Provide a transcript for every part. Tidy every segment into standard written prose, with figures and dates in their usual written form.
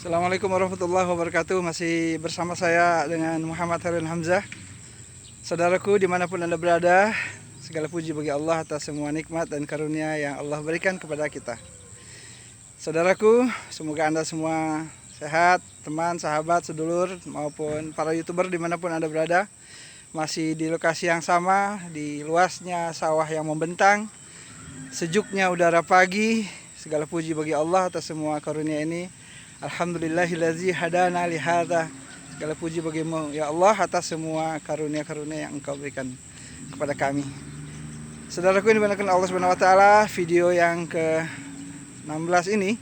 Assalamualaikum warahmatullahi wabarakatuh. Masih bersama saya dengan Muhammad Harun Hamzah. Saudaraku dimanapun Anda berada, segala puji bagi Allah atas semua nikmat dan karunia yang Allah berikan kepada kita. Saudaraku, semoga Anda semua sehat, teman, sahabat, sedulur, maupun para YouTuber dimanapun Anda berada. Masih di lokasi yang sama, di luasnya sawah yang membentang, sejuknya udara pagi. Segala puji bagi Allah atas semua karunia ini. Alhamdulillahillazi hadana lihada. Segala puji bagimu ya Allah atas semua karunia-karunia yang Engkau berikan kepada kami. Saudaraku yang dimuliakan Allah Subhanahu wa taala, video yang ke-16 ini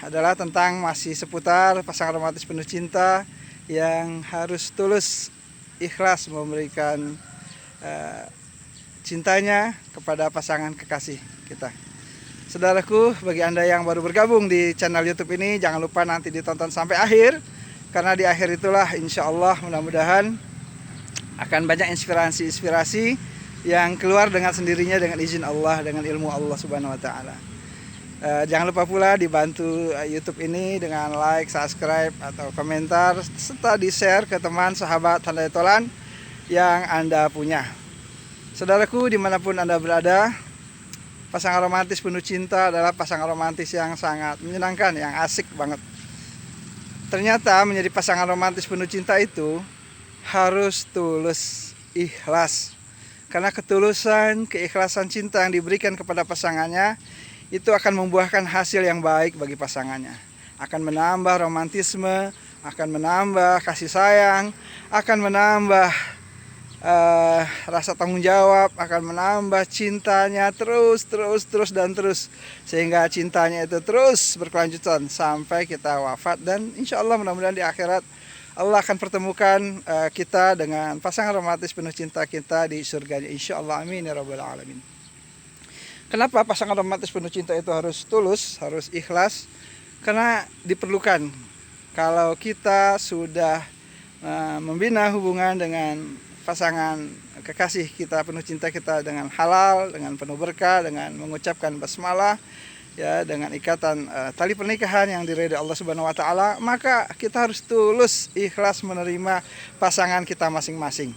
adalah tentang masih seputar pasangan romantis penuh cinta yang harus tulus ikhlas memberikan cintanya kepada pasangan kekasih kita. Saudaraku, bagi Anda yang baru bergabung di channel YouTube ini, jangan lupa nanti ditonton sampai akhir, karena di akhir itulah insya Allah mudah-mudahan akan banyak inspirasi yang keluar dengan sendirinya dengan izin Allah, dengan ilmu Allah Subhanahu wa taala. Jangan lupa pula dibantu YouTube ini dengan like, subscribe atau komentar, serta di-share ke teman, sahabat, handai tolan yang Anda punya. Saudaraku dimanapun Anda berada, pasangan romantis penuh cinta adalah pasangan romantis yang sangat menyenangkan, yang asik banget. Ternyata menjadi pasangan romantis penuh cinta itu harus tulus, ikhlas. Karena ketulusan, keikhlasan cinta yang diberikan kepada pasangannya itu akan membuahkan hasil yang baik bagi pasangannya. Akan menambah romantisme, akan menambah kasih sayang, akan menambah rasa tanggung jawab, akan menambah cintanya terus sehingga cintanya itu terus berkelanjutan sampai kita wafat, dan insya Allah mudah-mudahan di akhirat Allah akan pertemukan kita dengan pasangan romantis penuh cinta kita di surganya, insya Allah, amin ya rabbal alamin. Kenapa pasangan romantis penuh cinta itu harus tulus, harus ikhlas? Karena diperlukan kalau kita sudah membina hubungan dengan pasangan kekasih kita penuh cinta kita dengan halal, dengan penuh berkah, dengan mengucapkan basmalah, ya, dengan ikatan tali pernikahan yang diridhai Allah Subhanahu wa taala, maka kita harus tulus ikhlas menerima pasangan kita masing-masing.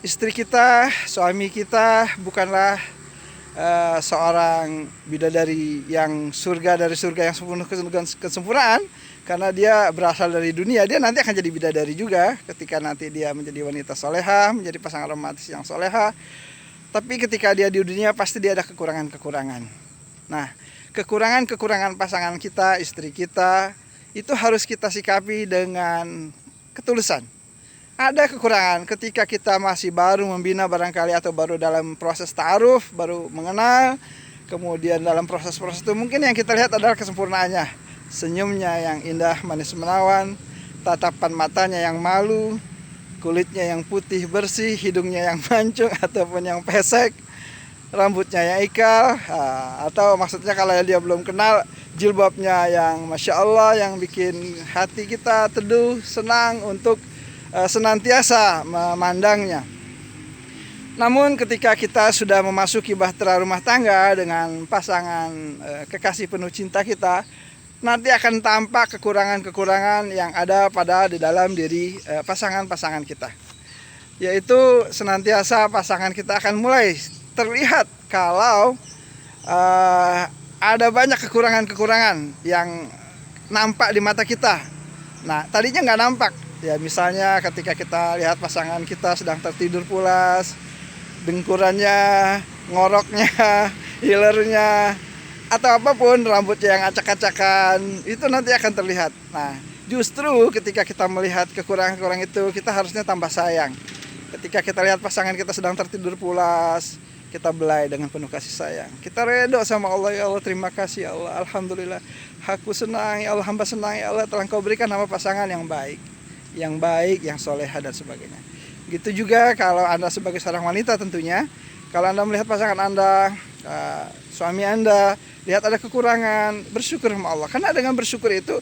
Istri kita, suami kita bukanlah seorang bidadari yang dari surga yang penuh kesempurnaan, karena dia berasal dari dunia. Dia nanti akan jadi bidadari juga ketika nanti dia menjadi wanita soleha, menjadi pasangan romantis yang soleha. Tapi ketika dia di dunia pasti dia ada kekurangan-kekurangan. Nah, kekurangan-kekurangan pasangan kita, istri kita, itu harus kita sikapi dengan ketulusan. Ada kekurangan ketika kita masih baru membina barangkali, atau baru dalam proses ta'aruf, baru mengenal. Kemudian dalam proses-proses itu mungkin yang kita lihat adalah kesempurnaannya. Senyumnya yang indah, manis menawan, tatapan matanya yang malu, kulitnya yang putih bersih, hidungnya yang mancung ataupun yang pesek, rambutnya yang ikal, atau maksudnya kalau dia belum kenal, jilbabnya yang Masya Allah, yang bikin hati kita teduh, senang untuk senantiasa memandangnya. Namun ketika kita sudah memasuki bahtera rumah tangga dengan pasangan kekasih penuh cinta kita, nanti akan tampak kekurangan-kekurangan yang ada di dalam diri pasangan-pasangan kita. Yaitu senantiasa pasangan kita akan mulai terlihat kalau ada banyak kekurangan-kekurangan yang nampak di mata kita. Nah, tadinya nggak nampak. Ya, misalnya ketika kita lihat pasangan kita sedang tertidur pulas, dengkurannya, ngoroknya, hilernya, atau apapun, rambutnya yang acak-acakan, itu nanti akan terlihat. Nah, justru ketika kita melihat kekurangan-kekurangan itu, kita harusnya tambah sayang. Ketika kita lihat pasangan kita sedang tertidur pulas, kita belai dengan penuh kasih sayang. Kita redho sama Allah, ya Allah, terima kasih ya Allah, alhamdulillah, aku senang ya Allah, hamba senang ya Allah, telah Engkau berikan nama pasangan yang baik, yang soleha dan sebagainya. Gitu juga kalau Anda sebagai seorang wanita tentunya, kalau Anda melihat pasangan Anda, suami Anda, lihat ada kekurangan, bersyukur sama Allah. Karena dengan bersyukur itu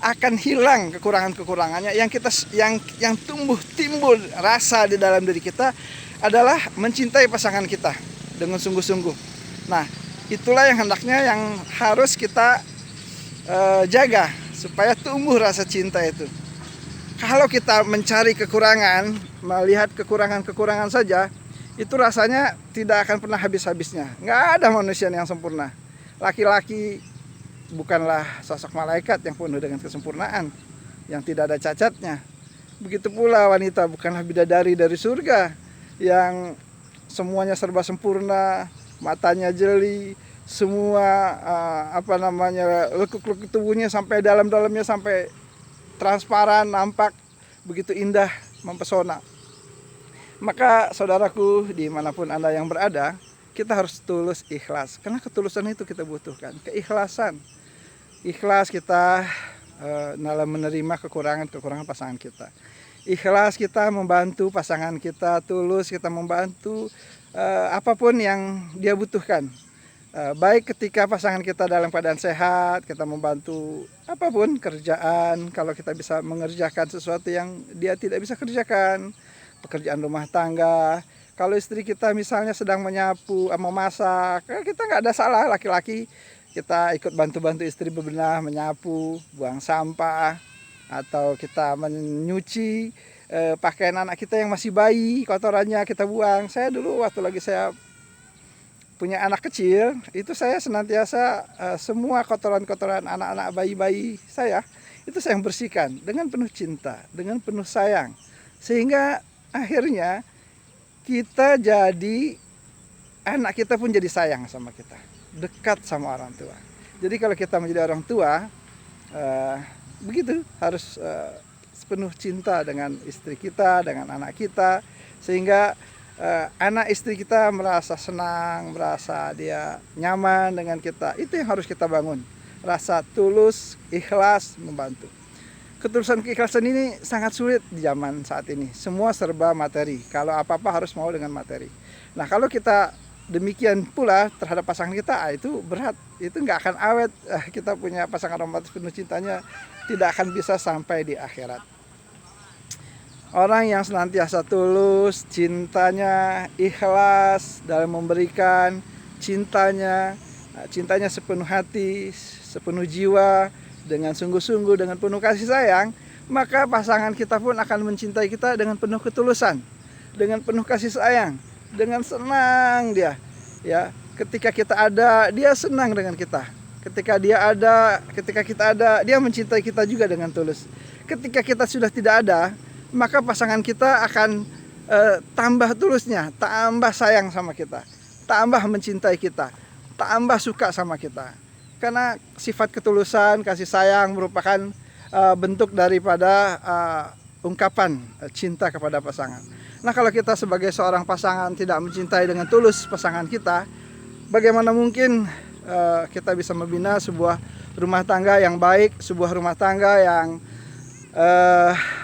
akan hilang kekurangan-kekurangannya. Yang tumbuh timbul rasa di dalam diri kita adalah mencintai pasangan kita dengan sungguh-sungguh. Nah, itulah yang hendaknya yang harus kita jaga supaya tumbuh rasa cinta itu. Kalau kita mencari kekurangan, melihat kekurangan-kekurangan saja, itu rasanya tidak akan pernah habis-habisnya. Nggak ada manusia yang sempurna. Laki-laki bukanlah sosok malaikat yang penuh dengan kesempurnaan, yang tidak ada cacatnya. Begitu pula wanita bukanlah bidadari dari surga, yang semuanya serba sempurna, matanya jeli, semua lekuk-lekuk tubuhnya sampai dalam-dalamnya sampai transparan, nampak begitu indah, mempesona. Maka saudaraku, dimanapun Anda yang berada, kita harus tulus ikhlas. Karena ketulusan itu kita butuhkan, keikhlasan. Ikhlas kita dalam menerima kekurangan pasangan kita. Ikhlas kita membantu pasangan kita, tulus kita membantu apapun yang dia butuhkan. Baik ketika pasangan kita dalam keadaan sehat, kita membantu apapun kerjaan, kalau kita bisa mengerjakan sesuatu yang dia tidak bisa kerjakan, pekerjaan rumah tangga. Kalau istri kita misalnya sedang menyapu, memasak, kita nggak ada salah, laki-laki kita ikut bantu-bantu istri bebenah, menyapu, buang sampah, atau kita menyuci pakaian anak kita yang masih bayi, kotorannya kita buang. Saya dulu waktu lagi saya punya anak kecil, itu saya senantiasa semua kotoran-kotoran anak-anak bayi-bayi saya, itu saya bersihkan dengan penuh cinta, dengan penuh sayang. Sehingga akhirnya kita jadi, anak kita pun jadi sayang sama kita, dekat sama orang tua. Jadi kalau kita menjadi orang tua, begitu harus penuh cinta dengan istri kita, dengan anak kita, sehingga anak istri kita merasa senang, merasa dia nyaman dengan kita. Itu yang harus kita bangun, rasa tulus, ikhlas, membantu. Ketulusan keikhlasan ini sangat sulit di zaman saat ini. Semua serba materi, kalau apa-apa harus mau dengan materi. Nah kalau kita demikian pula terhadap pasangan kita, itu berat, itu nggak akan awet. Kita punya pasangan romantis penuh cintanya, tidak akan bisa sampai di akhirat. Orang yang senantiasa tulus, cintanya ikhlas dalam memberikan cintanya sepenuh hati, sepenuh jiwa, dengan sungguh-sungguh, dengan penuh kasih sayang, maka pasangan kita pun akan mencintai kita dengan penuh ketulusan, dengan penuh kasih sayang, dengan senang dia. Ya, ketika kita ada, dia senang dengan kita. Ketika kita ada, dia mencintai kita juga dengan tulus. Ketika kita sudah tidak ada, maka pasangan kita akan tambah tulusnya, tambah sayang sama kita, tambah mencintai kita, tambah suka sama kita. Karena sifat ketulusan, kasih sayang merupakan bentuk daripada ungkapan cinta kepada pasangan. Nah kalau kita sebagai seorang pasangan tidak mencintai dengan tulus pasangan kita, bagaimana mungkin kita bisa membina sebuah rumah tangga yang baik, sebuah rumah tangga yang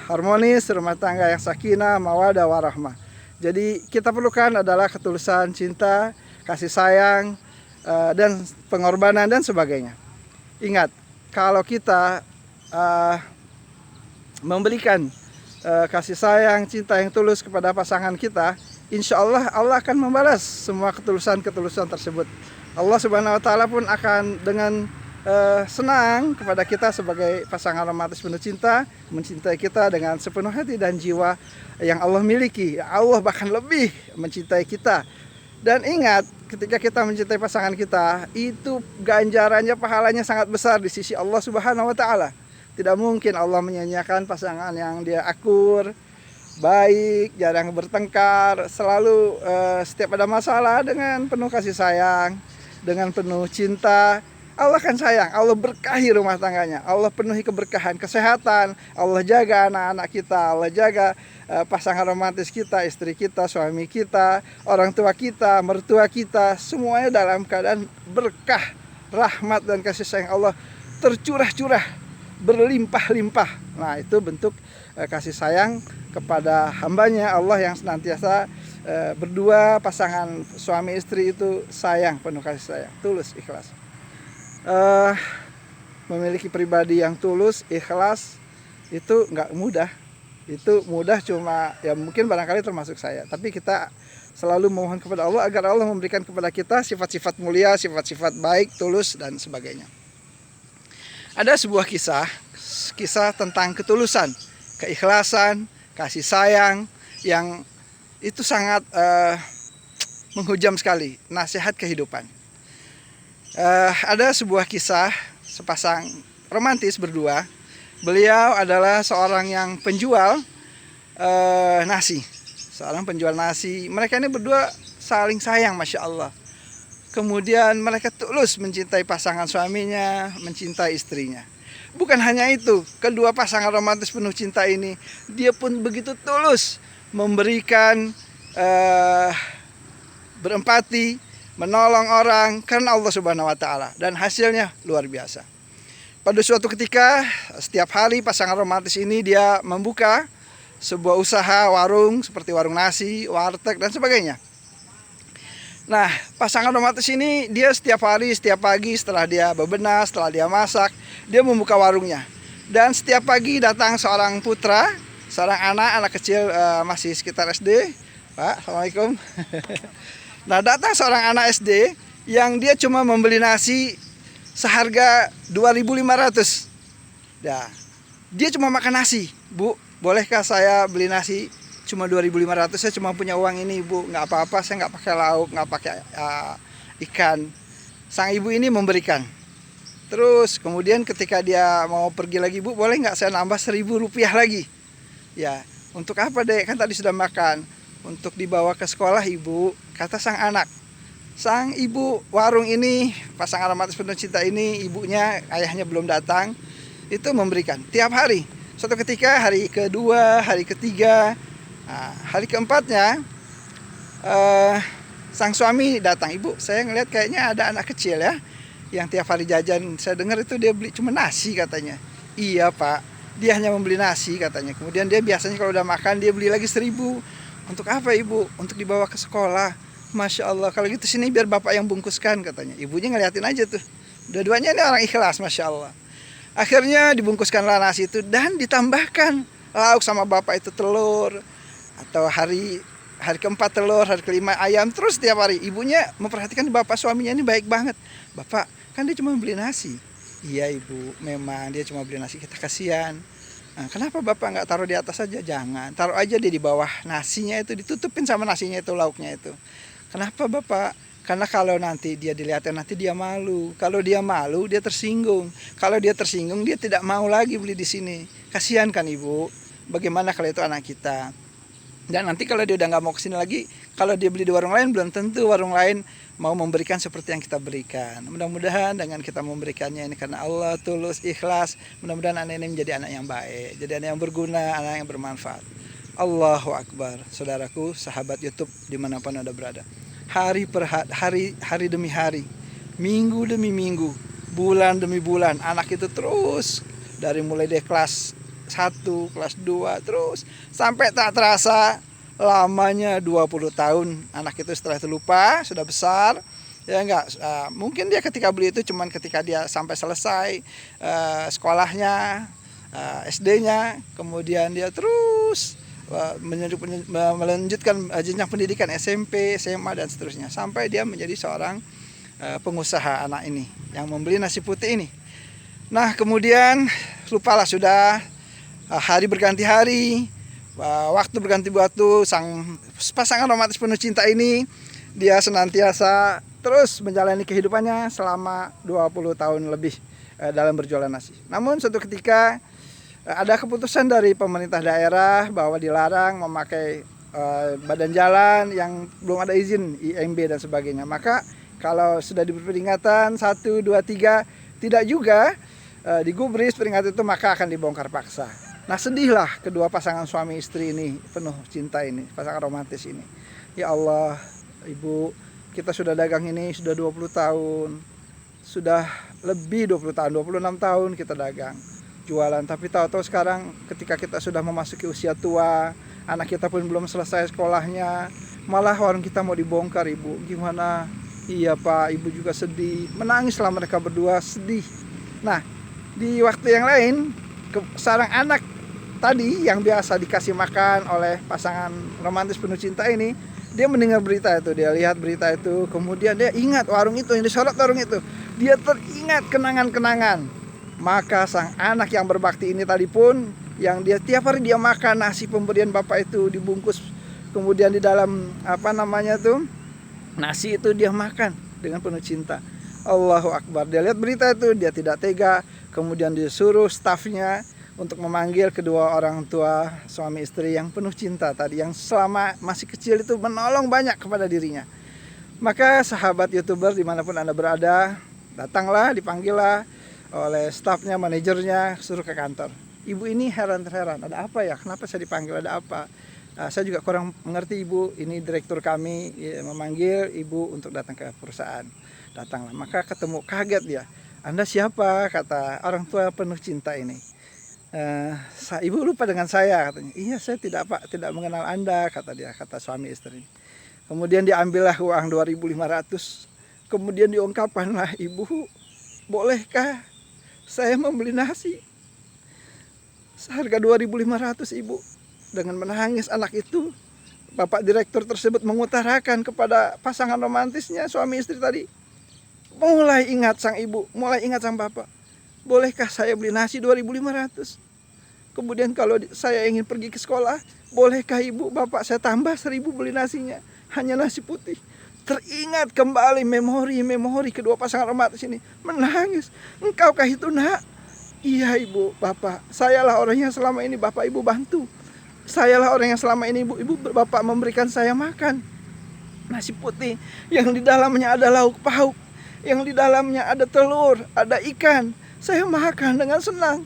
harmonis, rumah tangga yang sakinah, mawaddah, warahmah. Jadi kita perlukan adalah ketulusan cinta, kasih sayang, dan pengorbanan dan sebagainya. Ingat, kalau kita memberikan kasih sayang, cinta yang tulus kepada pasangan kita, insya Allah Allah akan membalas semua ketulusan-ketulusan tersebut. Allah Subhanahu Wa Taala pun akan dengan senang kepada kita sebagai pasangan romantis penuh cinta, mencintai kita dengan sepenuh hati dan jiwa yang Allah miliki. Allah bahkan lebih mencintai kita. Dan ingat, ketika kita mencintai pasangan kita, itu ganjarannya, pahalanya sangat besar di sisi Allah Subhanahu Wa Taala. Tidak mungkin Allah menyanyiakan pasangan yang dia akur, baik, jarang bertengkar, selalu setiap ada masalah dengan penuh kasih sayang, dengan penuh cinta. Allah kan sayang, Allah berkahi rumah tangganya, Allah penuhi keberkahan, kesehatan, Allah jaga anak-anak kita, Allah jaga pasangan romantis kita, istri kita, suami kita, orang tua kita, mertua kita, semuanya dalam keadaan berkah, rahmat dan kasih sayang Allah tercurah-curah, berlimpah-limpah. Nah itu bentuk kasih sayang kepada hambanya Allah yang senantiasa berdua, pasangan suami istri itu sayang, penuh kasih sayang, tulus, ikhlas. Memiliki pribadi yang tulus, ikhlas itu nggak mudah. Itu mudah cuma ya mungkin barangkali termasuk saya. Tapi kita selalu mohon kepada Allah agar Allah memberikan kepada kita sifat-sifat mulia, sifat-sifat baik, tulus dan sebagainya. Ada sebuah kisah tentang ketulusan, keikhlasan, kasih sayang yang itu sangat menghujam sekali, nasihat kehidupan. Ada sebuah kisah sepasang romantis berdua. Beliau adalah seorang yang penjual nasi, seorang penjual nasi. Mereka ini berdua saling sayang, Masya Allah. Kemudian mereka tulus mencintai pasangan suaminya, mencintai istrinya. Bukan hanya itu, kedua pasangan romantis penuh cinta ini, dia pun begitu tulus memberikan, berempati, menolong orang karena Allah Subhanahu wa Ta'ala, dan hasilnya luar biasa. Pada suatu ketika, setiap hari pasangan romantis ini dia membuka sebuah usaha warung seperti warung nasi, warteg dan sebagainya. Nah, pasangan romantis ini dia setiap hari, setiap pagi setelah dia bebenah, setelah dia masak, dia membuka warungnya. Dan setiap pagi datang seorang putra, seorang anak kecil, masih sekitar SD. Pak, Assalamualaikum. Nah, datang seorang anak SD yang dia cuma membeli nasi seharga 2.500. Nah, dia cuma makan nasi. Bu, bolehkah saya beli nasi cuma 2.500? Saya cuma punya uang ini, Bu. Nggak apa-apa, saya nggak pakai lauk, nggak pakai ikan. Sang ibu ini memberikan. Terus kemudian ketika dia mau pergi lagi, Bu, boleh nggak saya nambah 1.000 rupiah lagi? Ya, untuk apa, Dek? Kan tadi sudah makan. Untuk dibawa ke sekolah, Ibu, kata sang anak. Sang ibu warung ini, pasangan romantis penuh cinta ini, ibunya, ayahnya belum datang, itu memberikan tiap hari. Suatu ketika hari kedua, hari ketiga, hari keempatnya, sang suami datang. Ibu, saya ngelihat kayaknya ada anak kecil ya, yang tiap hari jajan. Saya dengar itu dia beli cuma nasi katanya. Iya, Pak, dia hanya membeli nasi katanya. Kemudian dia biasanya kalau udah makan dia beli lagi 1.000. Untuk apa, Ibu? Untuk dibawa ke sekolah. Masya Allah, kalau gitu sini biar bapak yang bungkuskan katanya. Ibunya ngeliatin aja tuh. Dua-duanya ini orang ikhlas, Masya Allah. Akhirnya dibungkuskanlah nasi itu dan ditambahkan lauk sama bapak itu telur. Atau hari keempat telur, hari kelima ayam, terus setiap hari. Ibunya memperhatikan bapak suaminya ini baik banget. Bapak, kan dia cuma beli nasi. Iya, Ibu, memang dia cuma beli nasi, kita kasihan. Nah, kenapa bapak nggak taruh di atas saja? Jangan, taruh aja dia di bawah nasinya itu, ditutupin sama nasinya itu, lauknya itu. Kenapa, Bapak? Karena kalau nanti dia dilihatin, nanti dia malu. Kalau dia malu, dia tersinggung. Kalau dia tersinggung, dia tidak mau lagi beli di sini. Kasihan kan, Ibu? Bagaimana kalau itu anak kita? Dan nanti kalau dia udah nggak mau kesini lagi, kalau dia beli di warung lain, belum tentu warung lain mau memberikan seperti yang kita berikan. Mudah-mudahan dengan kita memberikannya ini karena Allah, tulus, ikhlas, mudah-mudahan anak ini menjadi anak yang baik, jadi anak yang berguna, anak yang bermanfaat. Allahu Akbar. Saudaraku, sahabat YouTube dimanapun Anda berada, hari per hari demi hari, minggu demi minggu, bulan demi bulan, anak itu terus dari mulai dia kelas 1, kelas 2, terus sampai tak terasa lamanya 20 tahun. Anak itu setelah itu lupa, sudah besar, ya enggak, mungkin dia ketika beli itu cuman ketika dia sampai selesai sekolahnya, SD-nya, kemudian dia terus melanjutkan jenjang pendidikan SMP, SMA dan seterusnya, sampai dia menjadi seorang pengusaha anak ini yang membeli nasi putih ini. Nah, kemudian lupalah sudah, hari berganti hari, waktu berganti waktu, sang pasangan romantis penuh cinta ini dia senantiasa terus menjalani kehidupannya selama 20 tahun lebih dalam berjualan nasi. Namun suatu ketika ada keputusan dari pemerintah daerah bahwa dilarang memakai badan jalan yang belum ada izin IMB dan sebagainya. Maka kalau sudah diberi peringatan 1, 2, 3 tidak juga digubris peringatan itu, maka akan dibongkar paksa. Nah, sedihlah kedua pasangan suami istri ini penuh cinta ini, pasangan romantis ini. Ya Allah, Ibu, kita sudah dagang ini sudah 20 tahun. Sudah lebih 20 tahun, 26 tahun kita dagang, jualan. Tapi tahu-tahu sekarang ketika kita sudah memasuki usia tua, anak kita pun belum selesai sekolahnya, malah warung kita mau dibongkar, Ibu. Gimana? Iya, Pak, Ibu juga sedih. Menangislah mereka berdua, sedih. Nah, di waktu yang lain, seorang anak tadi yang biasa dikasih makan oleh pasangan romantis penuh cinta ini, dia mendengar berita itu, dia lihat berita itu, kemudian dia ingat warung itu, yang disorot warung itu. Dia teringat kenangan-kenangan Maka sang anak yang berbakti ini tadi pun, yang dia tiap hari dia makan nasi pemberian bapak itu dibungkus, kemudian di dalam nasi itu dia makan dengan penuh cinta. Allahu Akbar. Dia lihat berita itu, dia tidak tega, kemudian disuruh stafnya untuk memanggil kedua orang tua suami istri yang penuh cinta tadi, yang selama masih kecil itu menolong banyak kepada dirinya. Maka sahabat YouTuber dimanapun Anda berada, datanglah, dipanggillah oleh stafnya, manajernya, suruh ke kantor. Ibu ini heran-heran, ada apa ya? Kenapa saya dipanggil? Ada apa? Saya juga kurang mengerti, Ibu. Ini direktur kami memanggil Ibu untuk datang ke perusahaan. Datanglah, maka ketemu, kaget dia. Anda siapa? Kata orang tua penuh cinta ini. Ibu lupa dengan saya, katanya. Iya, saya tidak mengenal Anda, kata dia, kata suami istri. Kemudian diambillah uang 2.500. Kemudian diungkapkanlah, Ibu, bolehkah saya membeli nasi seharga 2.500, Ibu? Dengan menangis anak itu, bapak direktur tersebut mengutarakan kepada pasangan romantisnya, suami istri tadi. Mulai ingat sang ibu, mulai ingat sang bapak. Bolehkah saya beli nasi 2.500? Kemudian kalau saya ingin pergi ke sekolah, bolehkah ibu, bapak saya tambah 1.000 beli nasinya, hanya nasi putih. Teringat kembali memori kedua pasangan romantis ini, menangis. Engkaukah itu, Nak? Iya, Ibu, Bapak. Sayalah orang yang selama ini Bapak Ibu bantu. Sayalah orang yang selama ini ibu bapak memberikan saya makan nasi putih yang di dalamnya ada lauk pauk, yang di dalamnya ada telur, ada ikan. Saya makan dengan senang.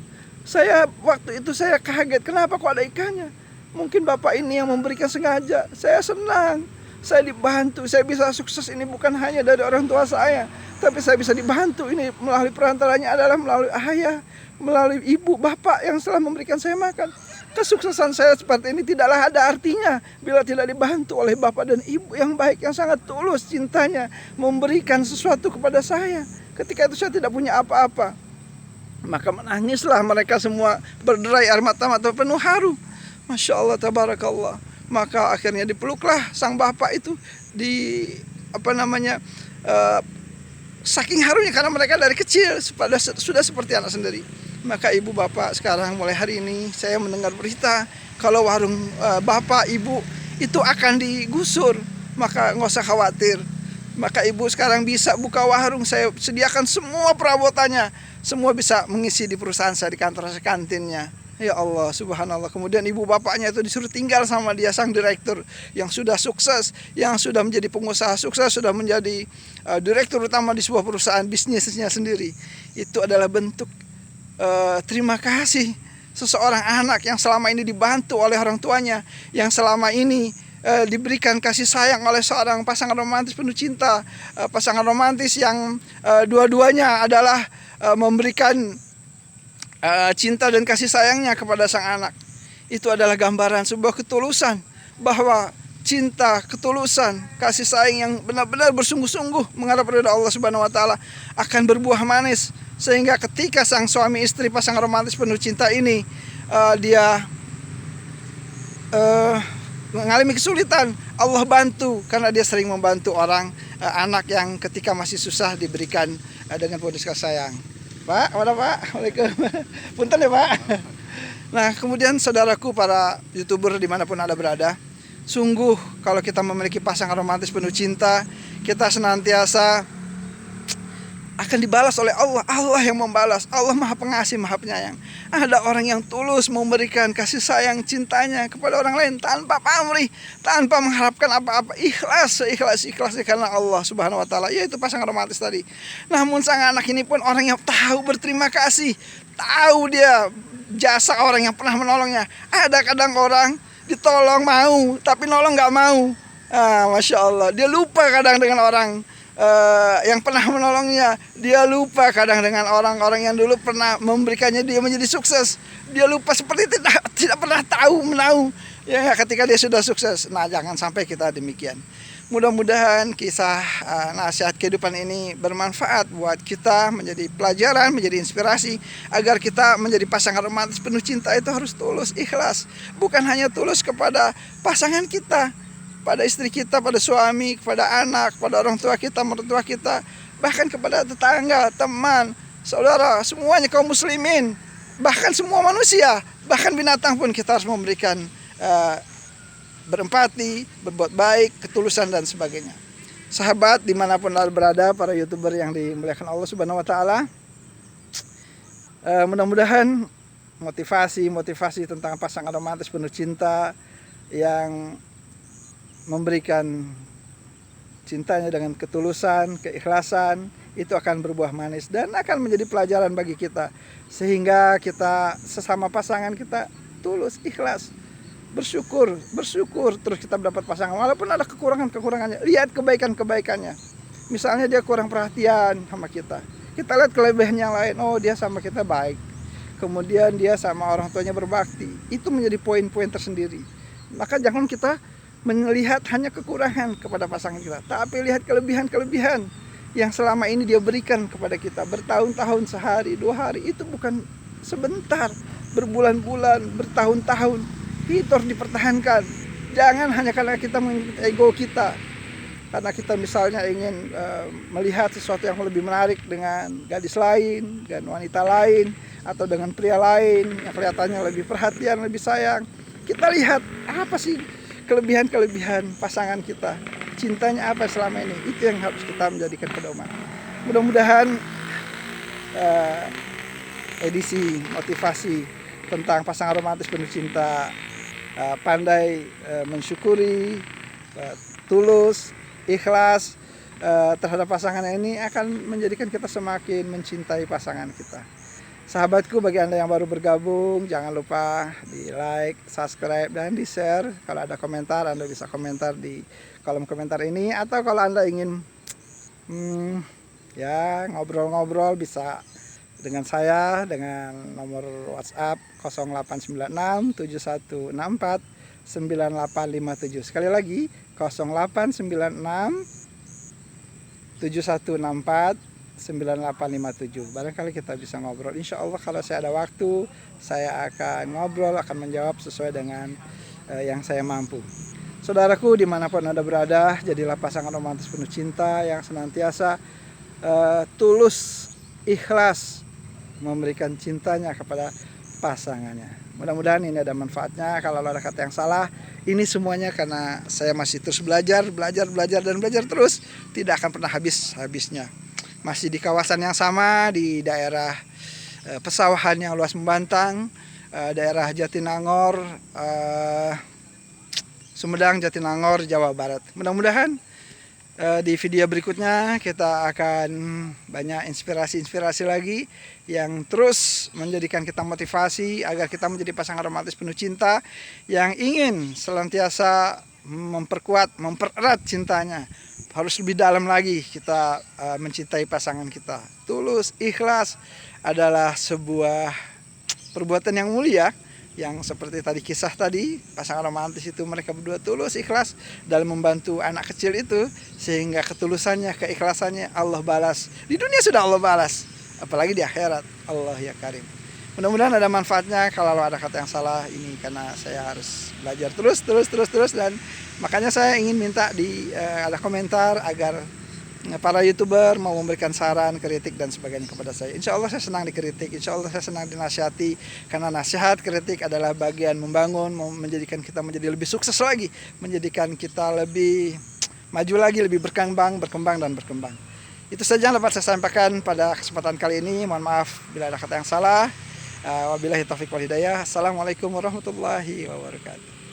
Waktu itu saya kaget, kenapa kok ada ikannya? Mungkin bapak ini yang memberikan sengaja. Saya senang, saya dibantu, saya bisa sukses ini bukan hanya dari orang tua saya, tapi saya bisa dibantu ini melalui perantaranya adalah melalui ayah, melalui ibu, bapak yang telah memberikan saya makan. Kesuksesan saya seperti ini tidaklah ada artinya bila tidak dibantu oleh bapak dan ibu yang baik, yang sangat tulus cintanya memberikan sesuatu kepada saya. Ketika itu saya tidak punya apa-apa. Maka menangislah mereka semua, berderai air mata penuh haru. Masya Allah, tabarakallah. Maka akhirnya dipeluklah sang bapak itu saking harunya karena mereka dari kecil sudah seperti anak sendiri. Maka ibu bapak sekarang mulai hari ini saya mendengar berita kalau warung bapak ibu itu akan digusur, maka nggak usah khawatir. Maka ibu sekarang bisa buka warung, saya sediakan semua perabotannya, semua bisa mengisi di perusahaan saya, di kantor saya, kantinnya. Ya Allah, subhanallah. Kemudian ibu bapaknya itu disuruh tinggal sama dia, sang direktur yang sudah sukses, yang sudah menjadi pengusaha sukses, sudah menjadi direktur utama di sebuah perusahaan bisnisnya sendiri. Itu adalah bentuk terima kasih seseorang anak yang selama ini dibantu oleh orang tuanya, yang selama ini diberikan kasih sayang oleh seorang pasangan romantis penuh cinta, pasangan romantis yang dua-duanya adalah memberikan cinta dan kasih sayangnya kepada sang anak. Itu adalah gambaran sebuah ketulusan, bahwa cinta, ketulusan, kasih sayang yang benar-benar bersungguh-sungguh mengharap ridha Allah Subhanahu wa taala akan berbuah manis, sehingga ketika sang suami istri pasangan romantis penuh cinta ini dia mengalami kesulitan, Allah bantu karena dia sering membantu anak yang ketika masih susah diberikan dengan penuh kasih sayang. Pak, mana Pak? Waalaikumsalam. Punten ya Pak. Nah, kemudian saudaraku para YouTuber dimanapun Anda berada, sungguh kalau kita memiliki pasangan romantis penuh cinta, kita senantiasa akan dibalas oleh Allah. Allah yang membalas. Allah Maha Pengasih, Maha Penyayang. Ada orang yang tulus memberikan kasih sayang cintanya kepada orang lain tanpa pamrih, tanpa mengharapkan apa-apa, ikhlas karena Allah Subhanahu wa taala, yaitu pasangan romantis tadi. Namun sang anak ini pun orang yang tahu berterima kasih, tahu dia jasa orang yang pernah menolongnya. Ada kadang orang ditolong mau, tapi nolong nggak mau. Masya Allah, dia lupa kadang dengan orang yang pernah menolongnya. Dia lupa kadang dengan orang-orang yang dulu pernah memberikannya dia menjadi sukses. Dia lupa seperti tidak pernah tahu menahu ya ketika dia sudah sukses. Nah, jangan sampai kita demikian. Mudah-mudahan kisah nasihat kehidupan ini bermanfaat buat kita, menjadi pelajaran, menjadi inspirasi agar kita menjadi pasangan romantis penuh cinta itu harus tulus, ikhlas. Bukan hanya tulus kepada pasangan kita, pada istri kita, pada suami, kepada anak, pada orang tua kita, mertua kita, bahkan kepada tetangga, teman, Saudara, semuanya kaum muslimin, bahkan semua manusia, bahkan binatang pun kita harus memberikan berempati, berbuat baik, ketulusan dan sebagainya. Sahabat dimanapun berada, para YouTuber yang dimuliakan Allah Subhanahu Wa Taala, mudah-mudahan motivasi tentang pasangan romantis penuh cinta yang memberikan cintanya dengan ketulusan, keikhlasan, itu akan berbuah manis dan akan menjadi pelajaran bagi kita, sehingga kita sesama pasangan kita tulus, ikhlas, bersyukur terus kita mendapat pasangan walaupun ada kekurangannya. Lihat kebaikannya. Misalnya dia kurang perhatian sama kita lihat kelebihannya yang lain. Oh, dia sama kita baik, kemudian dia sama orang tuanya berbakti. Itu menjadi poin-poin tersendiri. Maka jangan kita melihat hanya kekurangan kepada pasangan kita, tapi lihat kelebihan yang selama ini dia berikan kepada kita bertahun-tahun, sehari, 2 hari. Itu bukan sebentar, berbulan-bulan, bertahun-tahun. Itu harus dipertahankan. Jangan hanya karena kita mengikuti ego kita, karena kita misalnya ingin melihat sesuatu yang lebih menarik dengan gadis lain, dengan wanita lain, atau dengan pria lain yang kelihatannya lebih perhatian, lebih sayang. Kita lihat apa sih kelebihan pasangan kita, cintanya apa selama ini. Itu yang harus kita menjadikan pedoman. Mudah-mudahan edisi motivasi tentang pasangan romantis penuh cinta, pandai mensyukuri, tulus, ikhlas terhadap pasangan ini akan menjadikan kita semakin mencintai pasangan kita. Sahabatku, bagi Anda yang baru bergabung, jangan lupa di like, subscribe, dan di share. Kalau ada komentar, Anda bisa komentar di kolom komentar ini. Atau kalau Anda ingin ngobrol-ngobrol, bisa dengan saya dengan nomor WhatsApp 0896 7164 9857. Sekali lagi 0896 7164 9857. Barangkali kita bisa ngobrol. Insya Allah kalau saya ada waktu, saya akan ngobrol, akan menjawab sesuai dengan yang saya mampu. Saudaraku, dimanapun Anda berada, jadilah pasangan romantis penuh cinta yang senantiasa tulus, ikhlas memberikan cintanya kepada pasangannya. Mudah-mudahan ini ada manfaatnya. Kalau ada kata yang salah, ini semuanya karena saya masih terus belajar terus, tidak akan pernah habisnya. Masih di kawasan yang sama, di daerah pesawahan yang luas membantang, daerah Jatinangor, Sumedang, Jatinangor, Jawa Barat. Mudah-mudahan di video berikutnya kita akan banyak inspirasi lagi yang terus menjadikan kita motivasi agar kita menjadi pasangan romantis penuh cinta yang ingin senantiasa mempererat cintanya. Harus lebih dalam lagi kita mencintai pasangan kita. Tulus, ikhlas adalah sebuah perbuatan yang mulia. Yang seperti tadi kisah tadi, pasangan romantis itu mereka berdua tulus, ikhlas dalam membantu anak kecil itu, sehingga ketulusannya, keikhlasannya Allah balas. Di dunia sudah Allah balas, apalagi di akhirat. Allah ya karim. Mudah-mudahan ada manfaatnya. Kalau ada kata yang salah, ini karena saya harus belajar terus, dan makanya saya ingin minta ada komentar agar para YouTuber mau memberikan saran, kritik dan sebagainya kepada saya. Insya Allah saya senang dikritik, insya Allah saya senang dinasihati, karena nasihat, kritik adalah bagian membangun, menjadikan kita menjadi lebih sukses lagi, menjadikan kita lebih maju lagi, lebih berkembang. Itu saja yang dapat saya sampaikan pada kesempatan kali ini. Mohon maaf bila ada kata yang salah. Wabillahi taufiq wal hidayah. Assalamualaikum warahmatullahi wabarakatuh.